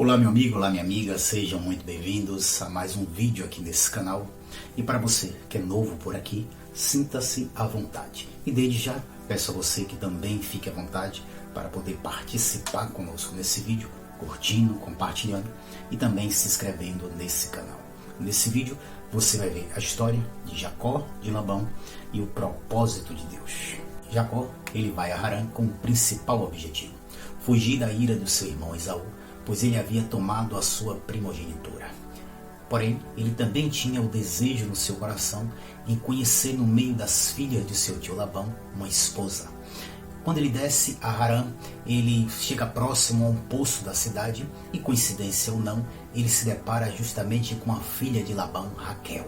Olá meu amigo, olá minha amiga, sejam muito bem-vindos a mais um vídeo aqui nesse canal. E para você que é novo por aqui, sinta-se à vontade. E desde já, peço a você que também fique à vontade para poder participar conosco nesse vídeo, curtindo, compartilhando e também se inscrevendo nesse canal. Nesse vídeo você vai ver a história de Jacó, de Labão e o propósito de Deus. Jacó, ele vai a Harã com o principal objetivo: fugir da ira do seu irmão Esaú, pois ele havia tomado a sua primogenitura. Porém, ele também tinha o desejo no seu coração em conhecer no meio das filhas de seu tio Labão uma esposa. Quando ele desce a Harã, ele chega próximo a um poço da cidade e, coincidência ou não, ele se depara justamente com a filha de Labão, Raquel.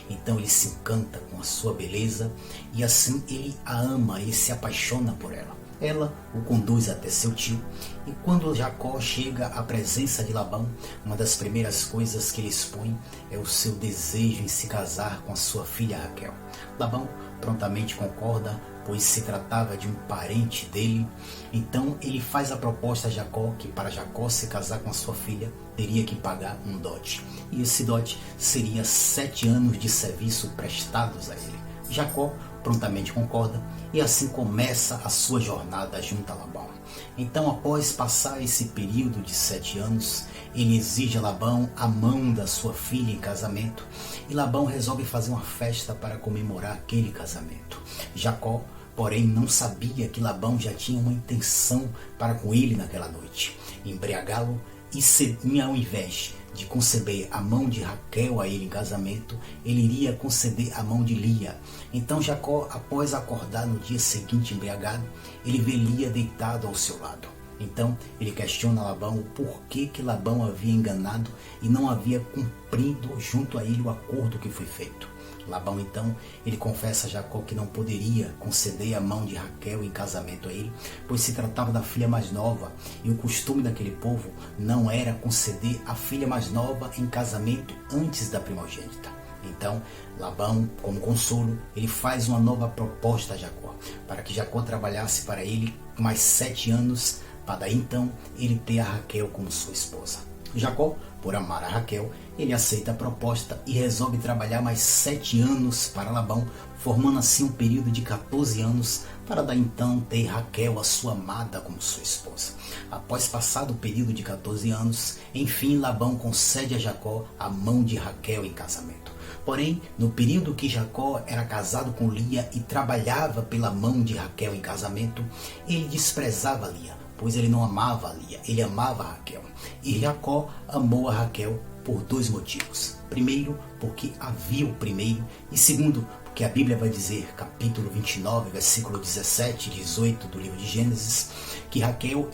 Então ele se encanta com a sua beleza e assim ele a ama, ele se apaixona por ela. Ela o conduz até seu tio e quando Jacó chega à presença de Labão, uma das primeiras coisas que ele expõe é o seu desejo em se casar com a sua filha Raquel. Labão prontamente concorda, pois se tratava de um parente dele. Então ele faz a proposta a Jacó que para Jacó se casar com a sua filha teria que pagar um dote. E esse dote seria 7 anos de serviço prestados a ele. Jacó prontamente concorda e assim começa a sua jornada junto a Labão. Então, após passar esse período de 7 anos, ele exige a Labão a mão da sua filha em casamento e Labão resolve fazer uma festa para comemorar aquele casamento. Jacó, porém, não sabia que Labão já tinha uma intenção para com ele naquela noite: embriagá-lo e, ao invés de conceder a mão de Raquel a ele em casamento, ele iria conceder a mão de Lia. Então Jacó, após acordar no dia seguinte embriagado, ele vê Lia deitado ao seu lado. Então ele questiona Labão o porquê que Labão havia enganado e não havia cumprido junto a ele o acordo que foi feito. Labão então, ele confessa a Jacó que não poderia conceder a mão de Raquel em casamento a ele, pois se tratava da filha mais nova, e o costume daquele povo não era conceder a filha mais nova em casamento antes da primogênita. Então, Labão, como consolo, ele faz uma nova proposta a Jacó, para que Jacó trabalhasse para ele mais 7 anos, para daí então ele ter a Raquel como sua esposa. Jacó, por amar a Raquel, ele aceita a proposta e resolve trabalhar mais 7 anos para Labão, formando assim um período de 14 anos, para daí então ter Raquel, a sua amada, como sua esposa. Após passado o período de 14 anos, enfim Labão concede a Jacó a mão de Raquel em casamento. Porém, no período que Jacó era casado com Lia e trabalhava pela mão de Raquel em casamento, ele desprezava Lia, pois ele não amava a Lia, ele amava a Raquel. E Jacó amou a Raquel por 2 motivos. Primeiro, porque a viu primeiro, e segundo, porque a Bíblia vai dizer, capítulo 29, versículo 17 e 18 do livro de Gênesis, que Raquel,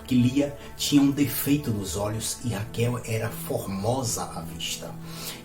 que Lia tinha um defeito nos olhos e Raquel era formosa à vista.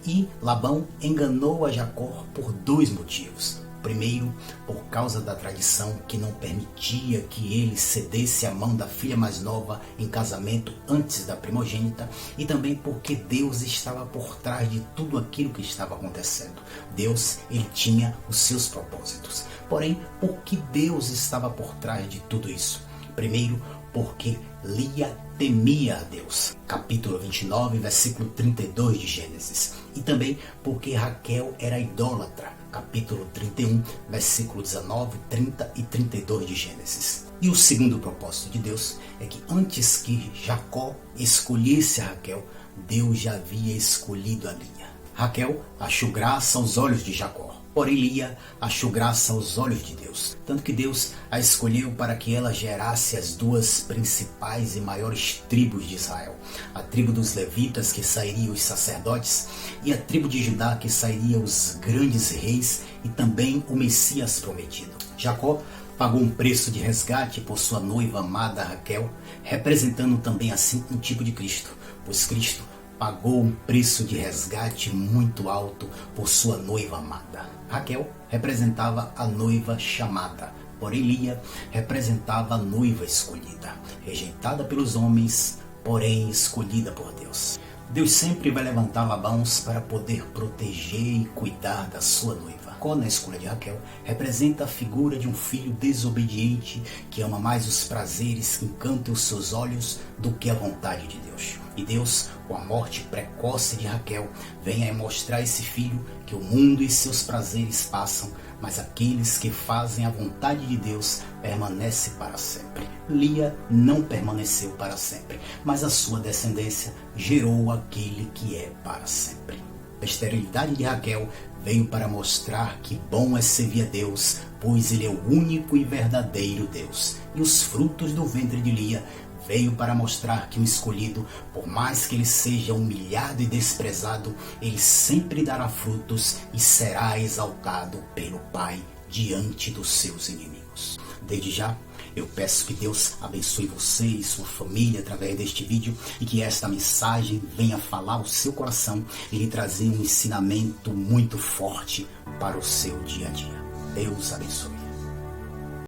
E Labão enganou a Jacó por 2 motivos. Primeiro, por causa da tradição que não permitia que ele cedesse a mão da filha mais nova em casamento antes da primogênita, e também porque Deus estava por trás de tudo aquilo que estava acontecendo. Deus, ele tinha os seus propósitos. Porém, por que Deus estava por trás de tudo isso? Primeiro, porque Lia temia a Deus. Capítulo 29, versículo 32 de Gênesis. E também porque Raquel era idólatra. Capítulo 31, versículo 19, 30 e 32 de Gênesis. E o segundo propósito de Deus é que antes que Jacó escolhesse a Raquel, Deus já havia escolhido a Lia. Raquel achou graça aos olhos de Jacó, porém Lia achou graça aos olhos de Deus. Tanto que Deus a escolheu para que ela gerasse as 2 principais e maiores tribos de Israel: a tribo dos levitas, que sairia os sacerdotes, e a tribo de Judá, que sairia os grandes reis e também o Messias prometido. Jacó pagou um preço de resgate por sua noiva amada Raquel, representando também assim um tipo de Cristo, pois Cristo pagou um preço de resgate muito alto por sua noiva amada. Raquel representava a noiva chamada, porém Lia representava a noiva escolhida, rejeitada pelos homens, porém escolhida por Deus. Deus sempre vai levantar Labãos para poder proteger e cuidar da sua noiva. Jacó, na escolha de Raquel, representa a figura de um filho desobediente que ama mais os prazeres que encantam os seus olhos do que a vontade de Deus. E Deus, com a morte precoce de Raquel, vem a mostrar a esse filho que o mundo e seus prazeres passam, mas aqueles que fazem a vontade de Deus permanecem para sempre. Lia não permaneceu para sempre, mas a sua descendência gerou aquele que é para sempre. A esterilidade de Raquel veio para mostrar que bom é servir a Deus, pois Ele é o único e verdadeiro Deus. E os frutos do ventre de Lia veio para mostrar que o escolhido, por mais que ele seja humilhado e desprezado, ele sempre dará frutos e será exaltado pelo Pai diante dos seus inimigos. Desde já, eu peço que Deus abençoe você e sua família através deste vídeo e que esta mensagem venha falar ao seu coração e lhe trazer um ensinamento muito forte para o seu dia a dia. Deus abençoe.